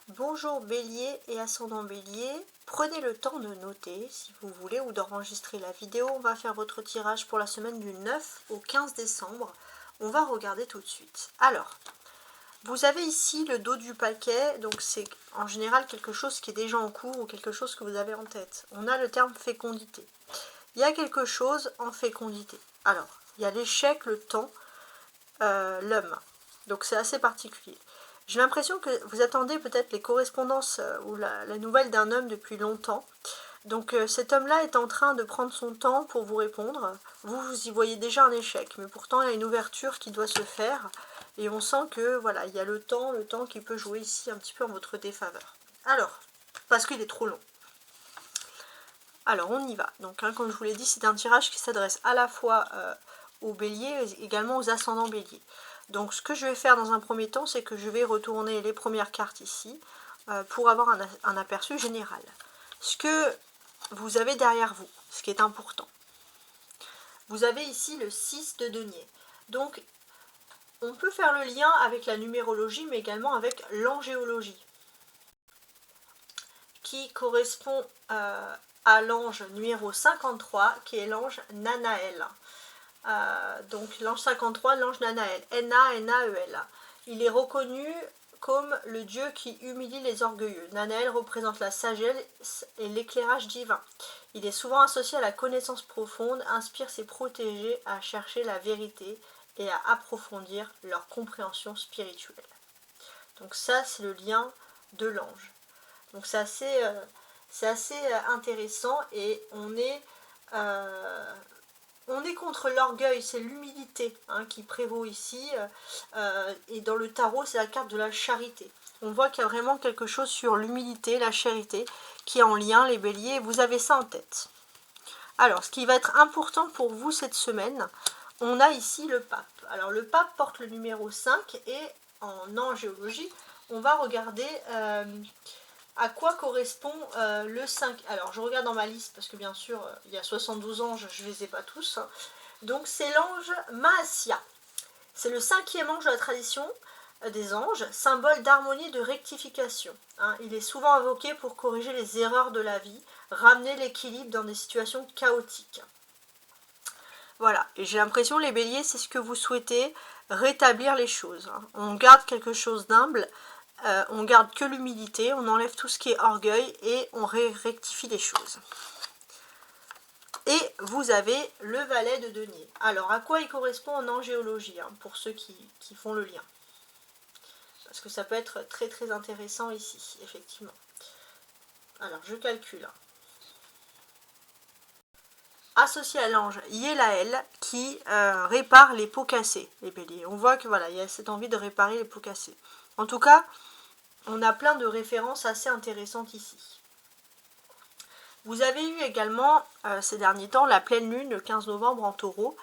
Bonjour Bélier et ascendant Bélier, prenez le temps de noter si vous voulez ou d'enregistrer la vidéo. On va faire votre tirage pour la semaine du 9 au 15 décembre. On va regarder tout de suite. Alors, vous avez ici le dos du paquet, donc c'est en général quelque chose qui est déjà en cours ou quelque chose que vous avez en tête. On a le terme fécondité. Il y a quelque chose en fécondité. Alors, il y a l'échec, le temps, l'homme. Donc c'est assez particulier. J'ai l'impression que vous attendez peut-être les correspondances ou la nouvelle d'un homme depuis longtemps. Donc cet homme-là est en train de prendre son temps pour vous répondre. Vous y voyez déjà un échec, mais pourtant il y a une ouverture qui doit se faire. Et on sent que voilà, il y a le temps qui peut jouer ici un petit peu en votre défaveur. Alors, parce qu'il est trop long. Alors on y va. Donc comme je vous l'ai dit, c'est un tirage qui s'adresse à la fois aux béliers et également aux ascendants béliers. Donc ce que je vais faire dans un premier temps, c'est que je vais retourner les premières cartes ici pour avoir un aperçu général. Ce que vous avez derrière vous, ce qui est important. Vous avez ici le 6 de denier. Donc on peut faire le lien avec la numérologie, mais également avec l'angéologie, qui correspond à l'ange numéro 53, qui est l'ange Nanaël. Donc l'ange 53, l'ange Nanaël, N-A-N-A-E-L. Il est reconnu comme le dieu qui humilie les orgueilleux. Nanaël représente la sagesse et l'éclairage divin. Il est souvent associé à la connaissance profonde, inspire ses protégés à chercher la vérité et à approfondir leur compréhension spirituelle. Donc ça, c'est le lien de l'ange. Donc c'est assez intéressant et on est contre l'orgueil, c'est l'humilité qui prévaut ici. Et dans le tarot, c'est la carte de la charité. On voit qu'il y a vraiment quelque chose sur l'humilité, la charité, qui est en lien, les béliers. Vous avez ça en tête. Alors, ce qui va être important pour vous cette semaine, on a ici le pape. Alors, le pape porte le numéro 5 et en angéologie, on va regarder à quoi correspond le 5. Alors, je regarde dans ma liste parce que bien sûr, il y a 72 anges, je ne les ai pas tous. Donc, c'est l'ange Maasia. C'est le 5e ange de la tradition des anges, symbole d'harmonie et de rectification. Il est souvent invoqué pour corriger les erreurs de la vie, ramener l'équilibre dans des situations chaotiques. Voilà, et j'ai l'impression, les béliers, c'est ce que vous souhaitez, rétablir les choses. On garde quelque chose d'humble, on garde que l'humilité, on enlève tout ce qui est orgueil et on rectifie les choses. Et vous avez le valet de denier. Alors, à quoi il correspond en angéologie, pour ceux qui font le lien? Parce que ça peut être très très intéressant ici, effectivement. Alors, je calcule. Associé à l'ange Yélaël qui répare les pots cassés, les béliers. On voit que voilà, il y a cette envie de réparer les pots cassés. En tout cas, on a plein de références assez intéressantes ici. Vous avez eu également ces derniers temps la pleine lune le 15 novembre en taureau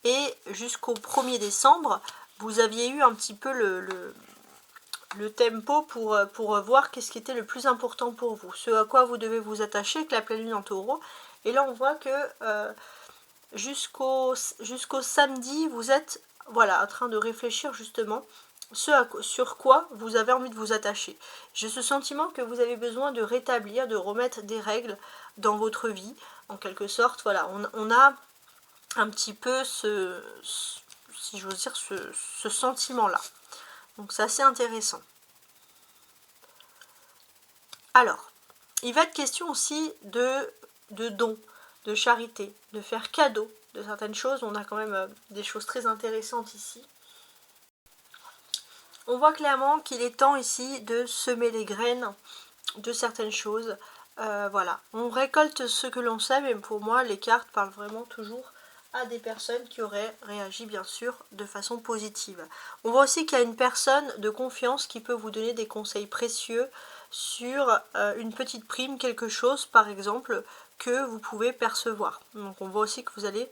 et jusqu'au 1er décembre, vous aviez eu un petit peu le tempo pour voir qu'est-ce qui était le plus important pour vous, ce à quoi vous devez vous attacher avec la pleine lune en taureau. Et là, on voit que jusqu'au samedi, vous êtes voilà, en train de réfléchir justement sur quoi vous avez envie de vous attacher. J'ai ce sentiment que vous avez besoin de rétablir, de remettre des règles dans votre vie, en quelque sorte. Voilà, on a un petit peu si j'ose dire, ce sentiment-là. Donc c'est assez intéressant. Alors, il va être question aussi de dons, de charité, de faire cadeau de certaines choses. On a quand même des choses très intéressantes ici. On voit clairement qu'il est temps ici de semer les graines de certaines choses. Voilà, on récolte ce que l'on sème et pour moi les cartes parlent vraiment toujours à des personnes qui auraient réagi bien sûr de façon positive. On voit aussi qu'il y a une personne de confiance qui peut vous donner des conseils précieux sur une petite prime, quelque chose par exemple que vous pouvez percevoir. Donc on voit aussi que vous allez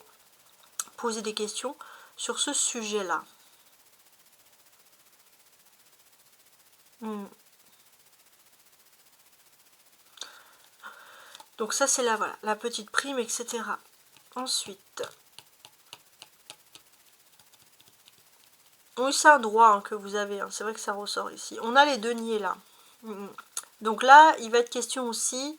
poser des questions sur ce sujet-là. Donc ça c'est voilà, la petite prime, etc. Ensuite, oui c'est un droit que vous avez, c'est vrai que ça ressort ici. On a les deniers là. Donc là, il va être question aussi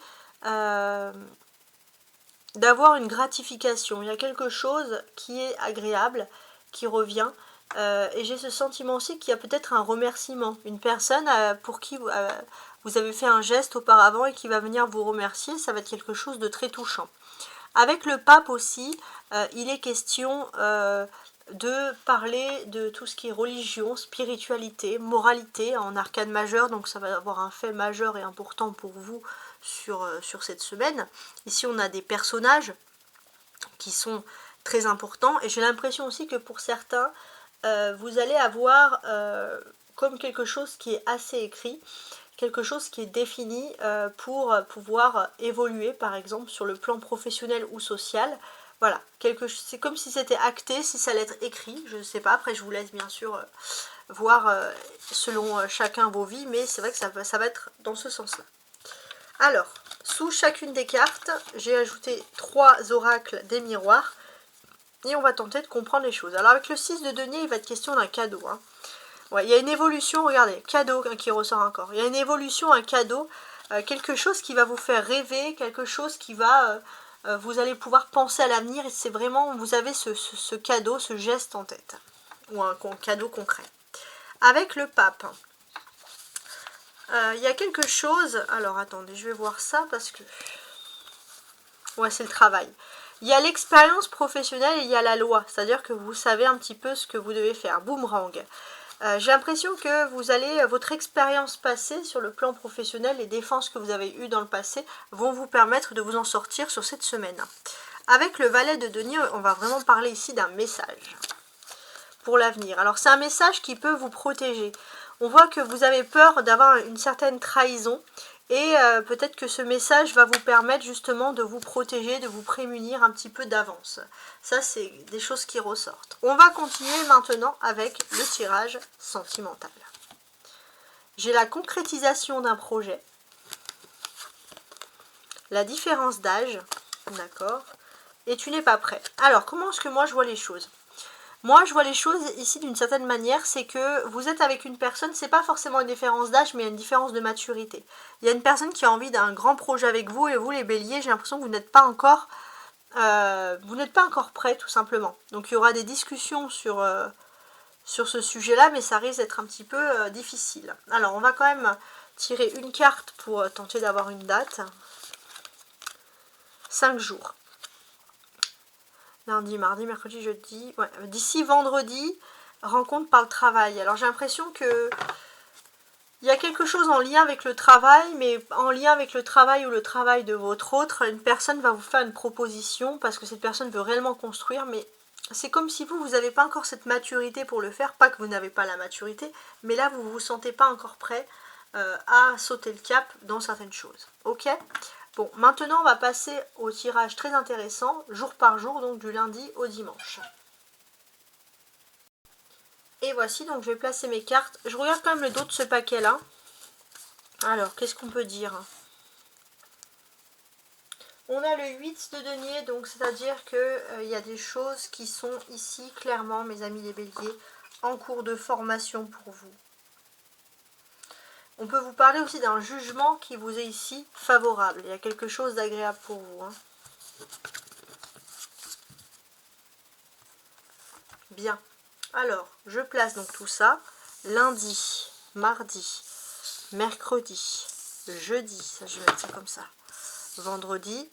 d'avoir une gratification. Il y a quelque chose qui est agréable, qui revient. Et j'ai ce sentiment aussi qu'il y a peut-être un remerciement. Une personne pour qui vous avez fait un geste auparavant et qui va venir vous remercier. Ça va être quelque chose de très touchant. Avec le pape aussi, il est question de parler de tout ce qui est religion, spiritualité, moralité en arcane majeure. Donc ça va avoir un fait majeur et important pour vous sur cette semaine. Ici on a des personnages qui sont très importants. Et j'ai l'impression aussi que pour certains, vous allez avoir comme quelque chose qui est assez écrit, quelque chose qui est défini pour pouvoir évoluer, par exemple, sur le plan professionnel ou social. Voilà, c'est comme si c'était acté, si ça allait être écrit, je ne sais pas, après je vous laisse bien sûr voir selon chacun vos vies, mais c'est vrai que ça va être dans ce sens-là. Alors, sous chacune des cartes, j'ai ajouté 3 oracles des miroirs, et on va tenter de comprendre les choses. Alors avec le 6 de denier, il va être question d'un cadeau. Hein. Ouais, il y a une évolution, regardez, cadeau qui ressort encore. Il y a une évolution, un cadeau, quelque chose qui va vous faire rêver, quelque chose qui va... vous allez pouvoir penser à l'avenir, et c'est vraiment, vous avez ce cadeau, ce geste en tête. Ou un cadeau concret. Avec le pape, il y a quelque chose... Alors attendez, je vais voir ça parce que... Ouais, c'est le travail. Il y a l'expérience professionnelle et il y a la loi. C'est-à-dire que vous savez un petit peu ce que vous devez faire. Boomerang. J'ai l'impression que vous allez, votre expérience passée sur le plan professionnel, les défenses que vous avez eues dans le passé, vont vous permettre de vous en sortir sur cette semaine. Avec le valet de denier, on va vraiment parler ici d'un message pour l'avenir. Alors c'est un message qui peut vous protéger. On voit que vous avez peur d'avoir une certaine trahison. Et peut-être que ce message va vous permettre justement de vous protéger, de vous prémunir un petit peu d'avance. Ça, c'est des choses qui ressortent. On va continuer maintenant avec le tirage sentimental. J'ai la concrétisation d'un projet. La différence d'âge, d'accord. Et tu n'es pas prêt. Alors, comment est-ce que moi je vois les choses ? Moi, je vois les choses ici d'une certaine manière, c'est que vous êtes avec une personne, c'est pas forcément une différence d'âge, mais une différence de maturité. Il y a une personne qui a envie d'un grand projet avec vous, et vous, les béliers, j'ai l'impression que vous n'êtes pas encore prêts, tout simplement. Donc, il y aura des discussions sur ce sujet-là, mais ça risque d'être un petit peu difficile. Alors, on va quand même tirer une carte pour tenter d'avoir une date. 5 jours. Lundi, mardi, mercredi, jeudi. Ouais. D'ici vendredi, rencontre par le travail. Alors j'ai l'impression que il y a quelque chose en lien avec le travail, mais en lien avec le travail ou le travail de votre autre, une personne va vous faire une proposition parce que cette personne veut réellement construire, mais c'est comme si vous n'avez pas encore cette maturité pour le faire. Pas que vous n'avez pas la maturité, mais là vous ne vous sentez pas encore prêt à sauter le cap dans certaines choses. Ok ? Bon, maintenant on va passer au tirage très intéressant, jour par jour, donc du lundi au dimanche. Et voici, donc je vais placer mes cartes. Je regarde quand même le dos de ce paquet-là. Alors, qu'est-ce qu'on peut dire ? On a le 8 de denier, donc c'est-à-dire qu'il y a des choses qui sont ici, clairement, mes amis les béliers, en cours de formation pour vous. On peut vous parler aussi d'un jugement qui vous est ici favorable. Il y a quelque chose d'agréable pour vous. Hein. Bien. Alors, je place donc tout ça. Lundi, mardi, mercredi, jeudi. Ça, je vais mettre ça comme ça. Vendredi,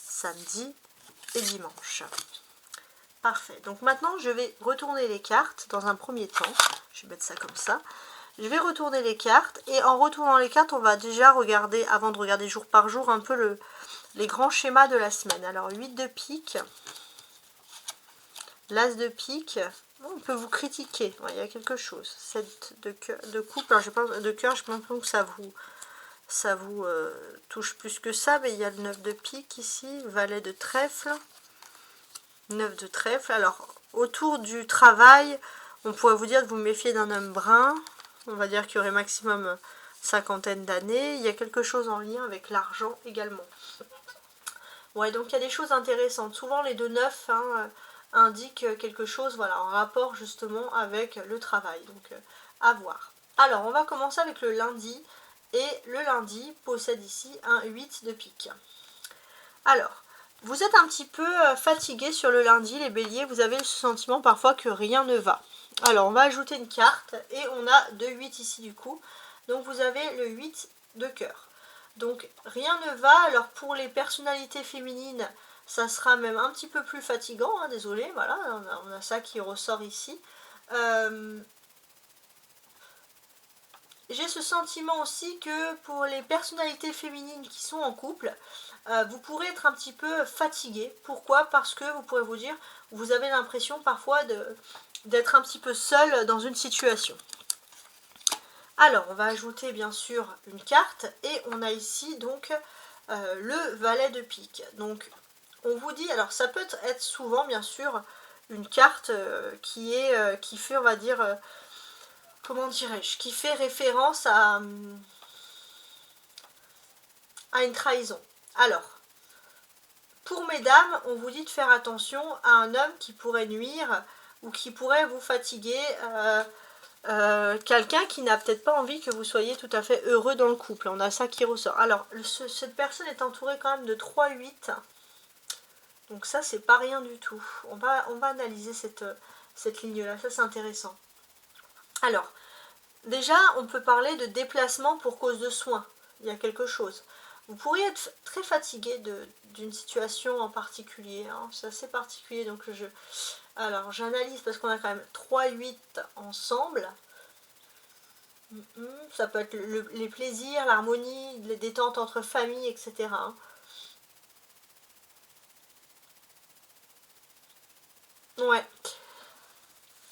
samedi et dimanche. Parfait. Donc maintenant, je vais retourner les cartes dans un premier temps. Je vais mettre ça comme ça. Je vais retourner les cartes, et en retournant les cartes, on va déjà regarder, avant de regarder jour par jour, un peu les grands schémas de la semaine. Alors 8 de pique, l'as de pique, on peut vous critiquer, ouais, il y a quelque chose. 7 de coupe, alors je pense de cœur, je pense que ça vous touche plus que ça, mais il y a le 9 de pique ici, valet de trèfle, 9 de trèfle. Alors autour du travail, on pourrait vous dire de vous méfier d'un homme brun. On va dire qu'il y aurait maximum 50 d'années. Il y a quelque chose en lien avec l'argent également. Ouais, donc il y a des choses intéressantes. Souvent les 2-9 indiquent quelque chose, voilà, en rapport justement avec le travail. Donc à voir. Alors, on va commencer avec le lundi. Et le lundi possède ici un 8 de pique. Alors, vous êtes un petit peu fatigué sur le lundi, les béliers. Vous avez le sentiment parfois que rien ne va. Alors, on va ajouter une carte et on a 2 8 ici du coup. Donc, vous avez le 8 de cœur. Donc, rien ne va. Alors, pour les personnalités féminines, ça sera même un petit peu plus fatigant. Hein, désolé, voilà, on a ça qui ressort ici. J'ai ce sentiment aussi que pour les personnalités féminines qui sont en couple, vous pourrez être un petit peu fatigué. Pourquoi? Parce que vous pourrez vous dire, vous avez l'impression parfois d'être un petit peu seul dans une situation. Alors, on va ajouter bien sûr une carte et on a ici donc le valet de pique. Donc, on vous dit, alors ça peut être souvent bien sûr une carte qui fait, on va dire, comment dirais-je, qui fait référence à une trahison. Alors, pour mesdames, on vous dit de faire attention à un homme qui pourrait nuire ou qui pourrait vous fatiguer, quelqu'un qui n'a peut-être pas envie que vous soyez tout à fait heureux dans le couple. On a ça qui ressort. Alors, cette personne est entourée quand même de 3-8. Donc ça, c'est pas rien du tout. On va analyser cette ligne-là. Ça, c'est intéressant. Alors, déjà, on peut parler de déplacement pour cause de soins. Il y a quelque chose. Vous pourriez être très fatigué d'une situation en particulier. Hein. C'est assez particulier. Donc alors, j'analyse parce qu'on a quand même 3-8 ensemble. Ça peut être les plaisirs, l'harmonie, les détentes entre familles, etc. Hein. Ouais.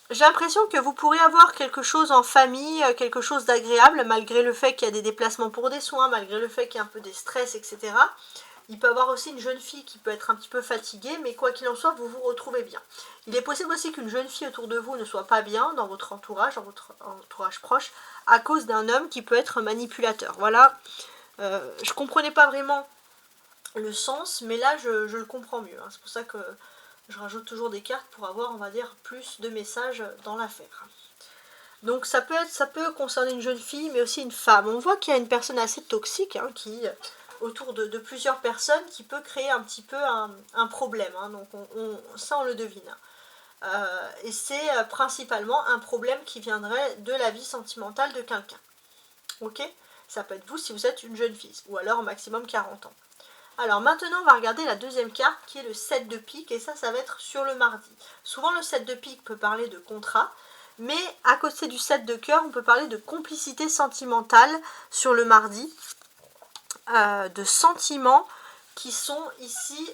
J'ai l'impression que vous pourrez avoir quelque chose en famille, quelque chose d'agréable, malgré le fait qu'il y a des déplacements pour des soins, malgré le fait qu'il y a un peu des stress, etc. Il peut y avoir aussi une jeune fille qui peut être un petit peu fatiguée, mais quoi qu'il en soit, vous vous retrouvez bien. Il est possible aussi qu'une jeune fille autour de vous ne soit pas bien dans votre entourage proche, à cause d'un homme qui peut être manipulateur. Voilà, je comprenais pas vraiment le sens, mais là je le comprends mieux. Hein. C'est pour ça que je rajoute toujours des cartes pour avoir, on va dire, plus de messages dans l'affaire. Donc ça peut concerner une jeune fille, mais aussi une femme. On voit qu'il y a une personne assez toxique hein, qui, autour de plusieurs personnes, qui peut créer un petit peu un problème. Hein. Donc ça, on le devine. Et c'est principalement un problème qui viendrait de la vie sentimentale de quelqu'un. Ok? Ça peut être vous si vous êtes une jeune fille, ou alors au maximum 40 ans. Alors maintenant, on va regarder la deuxième carte qui est le 7 de pique, et ça va être sur le mardi. Souvent, le 7 de pique peut parler de contrat, mais à côté du 7 de cœur, on peut parler de complicité sentimentale sur le mardi, de sentiments qui sont ici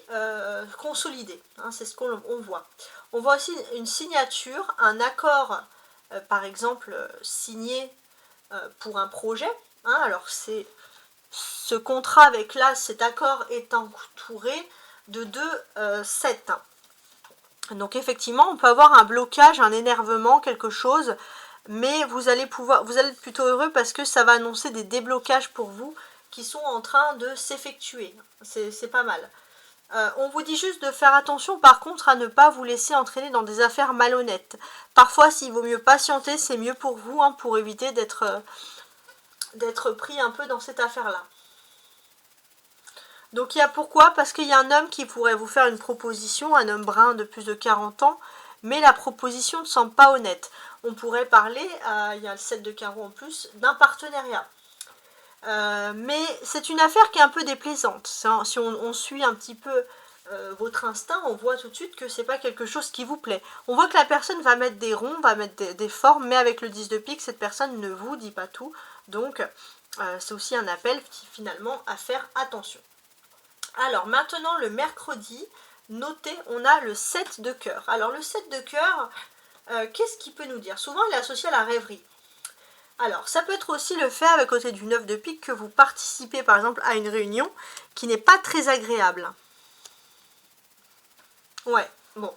consolidés. Hein, c'est ce qu'on voit. On voit aussi une signature, un accord, par exemple, signé pour un projet. Hein, alors, ce contrat avec là, cet accord est entouré de 2 7. Donc effectivement, on peut avoir un blocage, un énervement, quelque chose, mais vous allez être plutôt heureux parce que ça va annoncer des déblocages pour vous qui sont en train de s'effectuer. C'est pas mal. On vous dit juste de faire attention par contre à ne pas vous laisser entraîner dans des affaires malhonnêtes. Parfois, s'il vaut mieux patienter, c'est mieux pour vous, hein, pour éviter d'être pris un peu dans cette affaire-là. Donc il y a pourquoi? Parce qu'il y a un homme qui pourrait vous faire une proposition, un homme brun de plus de 40 ans, mais la proposition ne semble pas honnête. On pourrait parler, il y a le 7 de carreau en plus, d'un partenariat. Mais c'est une affaire qui est un peu déplaisante. Si on suit un petit peu votre instinct, on voit tout de suite que c'est pas quelque chose qui vous plaît. On voit que la personne va mettre des ronds, va mettre des formes, mais avec le 10 de pique, cette personne ne vous dit pas tout. Donc c'est aussi un appel finalement à faire attention. Alors maintenant le mercredi, notez, on a le 7 de cœur. Alors le 7 de cœur, qu'est-ce qu'il peut nous dire? Souvent il est associé à la rêverie. Alors ça peut être aussi le fait avec côté du 9 de pique que vous participez par exemple à une réunion qui n'est pas très agréable. Ouais, bon,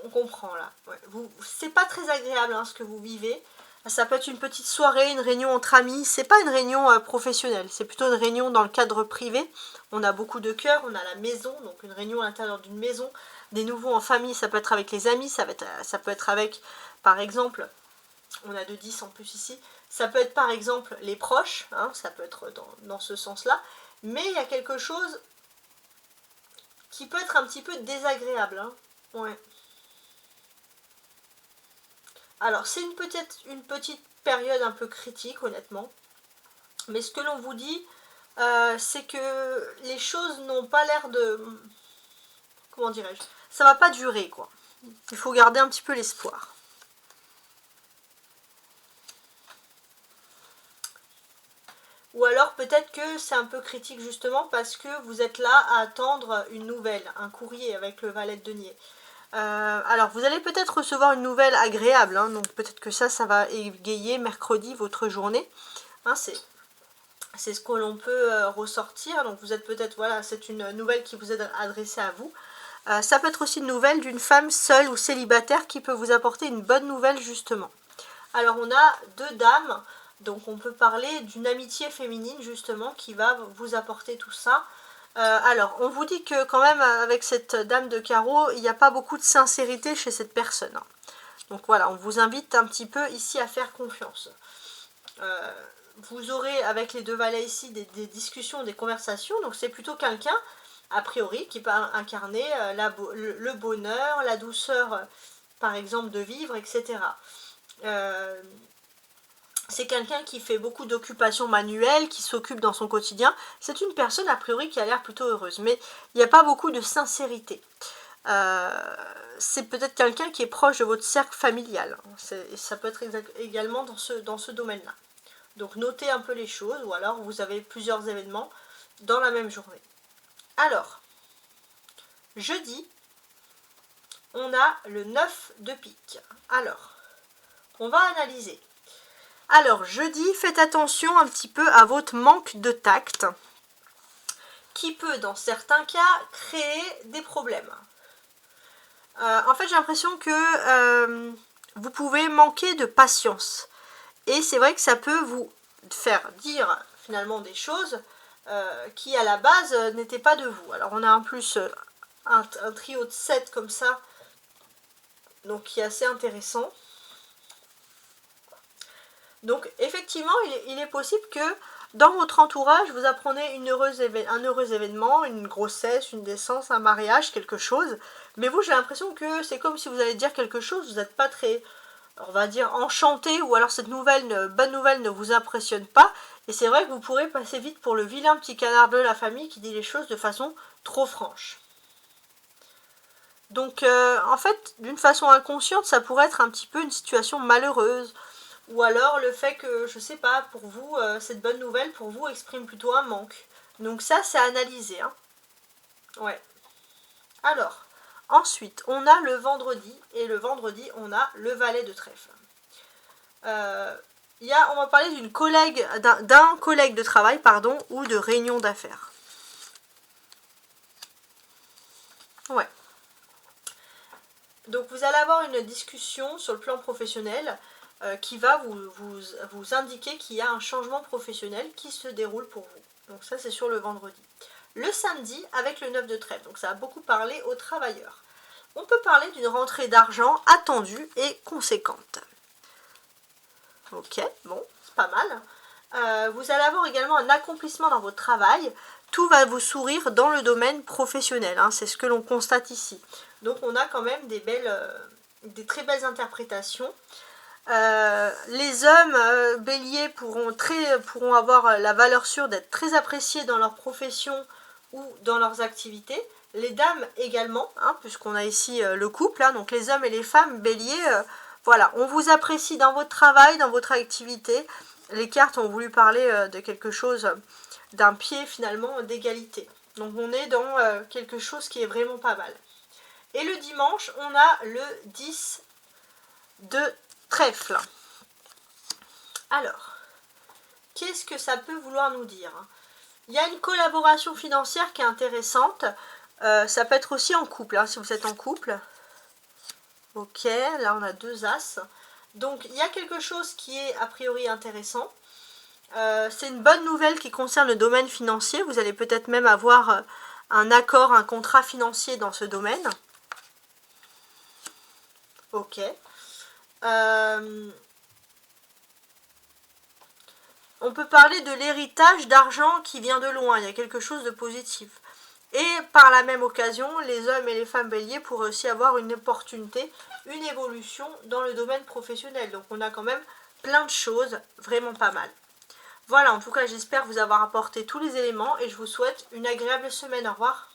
on comprend là. Ouais. C'est pas très agréable hein, ce que vous vivez. Ça peut être une petite soirée, une réunion entre amis. C'est pas une réunion professionnelle, c'est plutôt une réunion dans le cadre privé. On a beaucoup de cœurs, on a la maison, donc une réunion à l'intérieur d'une maison. Des nouveaux en famille, ça peut être avec les amis, ça peut être avec, par exemple, On a 2-10 en plus ici. Ça peut être par exemple les proches, hein, ça peut être dans ce sens-là. Mais il y a quelque chose qui peut être un petit peu désagréable. Hein. Ouais. Alors c'est une petite période un peu critique honnêtement. Mais ce que l'on vous dit, c'est que les choses n'ont pas l'air de... Comment dirais-je? Ça va pas durer quoi. Il faut garder un petit peu l'espoir. Ou alors peut-être que c'est un peu critique justement parce que vous êtes là à attendre une nouvelle, un courrier avec le valet de denier. Alors vous allez peut-être recevoir une nouvelle agréable, hein, donc peut-être que ça va égayer mercredi votre journée. Hein, c'est ce que l'on peut ressortir, donc vous êtes peut-être, voilà, c'est une nouvelle qui vous est adressée à vous. Ça peut être aussi une nouvelle d'une femme seule ou célibataire qui peut vous apporter une bonne nouvelle justement. Alors on a 2 dames. Donc on peut parler d'une amitié féminine justement qui va vous apporter tout ça. Alors on vous dit que quand même avec cette dame de carreau, il n'y a pas beaucoup de sincérité chez cette personne. Donc voilà, on vous invite un petit peu ici à faire confiance. Vous aurez avec les 2 valets ici des discussions, des conversations. Donc c'est plutôt quelqu'un, a priori, qui peut incarner le bonheur, la douceur par exemple de vivre, etc. C'est quelqu'un qui fait beaucoup d'occupations manuelles, qui s'occupe dans son quotidien. C'est une personne, a priori, qui a l'air plutôt heureuse. Mais il n'y a pas beaucoup de sincérité. C'est peut-être quelqu'un qui est proche de votre cercle familial. Ça peut être également dans ce domaine-là. Donc notez un peu les choses, ou alors vous avez plusieurs événements dans la même journée. Alors, jeudi, on a le 9 de pique. Alors, on va analyser. Alors, jeudi, faites attention un petit peu à votre manque de tact, qui peut, dans certains cas, créer des problèmes. En fait, j'ai l'impression que vous pouvez manquer de patience. Et c'est vrai que ça peut vous faire dire, finalement, des choses qui, à la base, n'étaient pas de vous. Alors, on a en plus un trio de 7 comme ça, donc qui est assez intéressant. Donc effectivement, il est possible que dans votre entourage, vous apprenez un heureux événement, une grossesse, une naissance, un mariage, quelque chose. Mais vous, j'ai l'impression que c'est comme si vous allez dire quelque chose, vous n'êtes pas très, on va dire, enchanté, ou alors cette bonne nouvelle ne vous impressionne pas. Et c'est vrai que vous pourrez passer vite pour le vilain petit canard bleu de la famille qui dit les choses de façon trop franche. Donc en fait, d'une façon inconsciente, ça pourrait être un petit peu une situation malheureuse. Ou alors le fait que, je sais pas, pour vous, cette bonne nouvelle, pour vous, exprime plutôt un manque. Donc ça, c'est analysé. Hein. Ouais. Alors, ensuite, on a le vendredi. Et le vendredi, on a le valet de trèfle. On va parler d'un collègue de travail, pardon, ou de réunion d'affaires. Ouais. Donc vous allez avoir une discussion sur le plan professionnel qui va vous indiquer qu'il y a un changement professionnel qui se déroule pour vous. Donc ça, c'est sur le vendredi. Le samedi, avec le 9 de trèfle, donc ça a beaucoup parlé aux travailleurs. On peut parler d'une rentrée d'argent attendue et conséquente. Ok, bon, c'est pas mal. Vous allez avoir également un accomplissement dans votre travail. Tout va vous sourire dans le domaine professionnel, hein, c'est ce que l'on constate ici. Donc on a quand même des très belles interprétations. Les hommes béliers pourront avoir la valeur sûre d'être très appréciés dans leur profession ou dans leurs activités. Les dames également, hein, puisqu'on a ici le couple, hein, donc les hommes et les femmes béliers, voilà, on vous apprécie dans votre travail, dans votre activité. Les cartes ont voulu parler de quelque chose, d'un pied finalement d'égalité. Donc on est dans quelque chose qui est vraiment pas mal. Et le dimanche, on a le 10 de trèfle. Alors, qu'est-ce que ça peut vouloir nous dire? Il y a une collaboration financière qui est intéressante. Ça peut être aussi en couple, hein, si vous êtes en couple. Ok, là on a 2 as. Donc il y a quelque chose qui est a priori intéressant. C'est une bonne nouvelle qui concerne le domaine financier. Vous allez peut-être même avoir un accord, un contrat financier dans ce domaine. Ok. on peut parler de l'héritage d'argent qui vient de loin, il y a quelque chose de positif. Et par la même occasion, les hommes et les femmes béliers pourraient aussi avoir une opportunité, une évolution dans le domaine professionnel. Donc on a quand même plein de choses, vraiment pas mal. Voilà, en tout cas, j'espère vous avoir apporté tous les éléments et je vous souhaite une agréable semaine. Au revoir.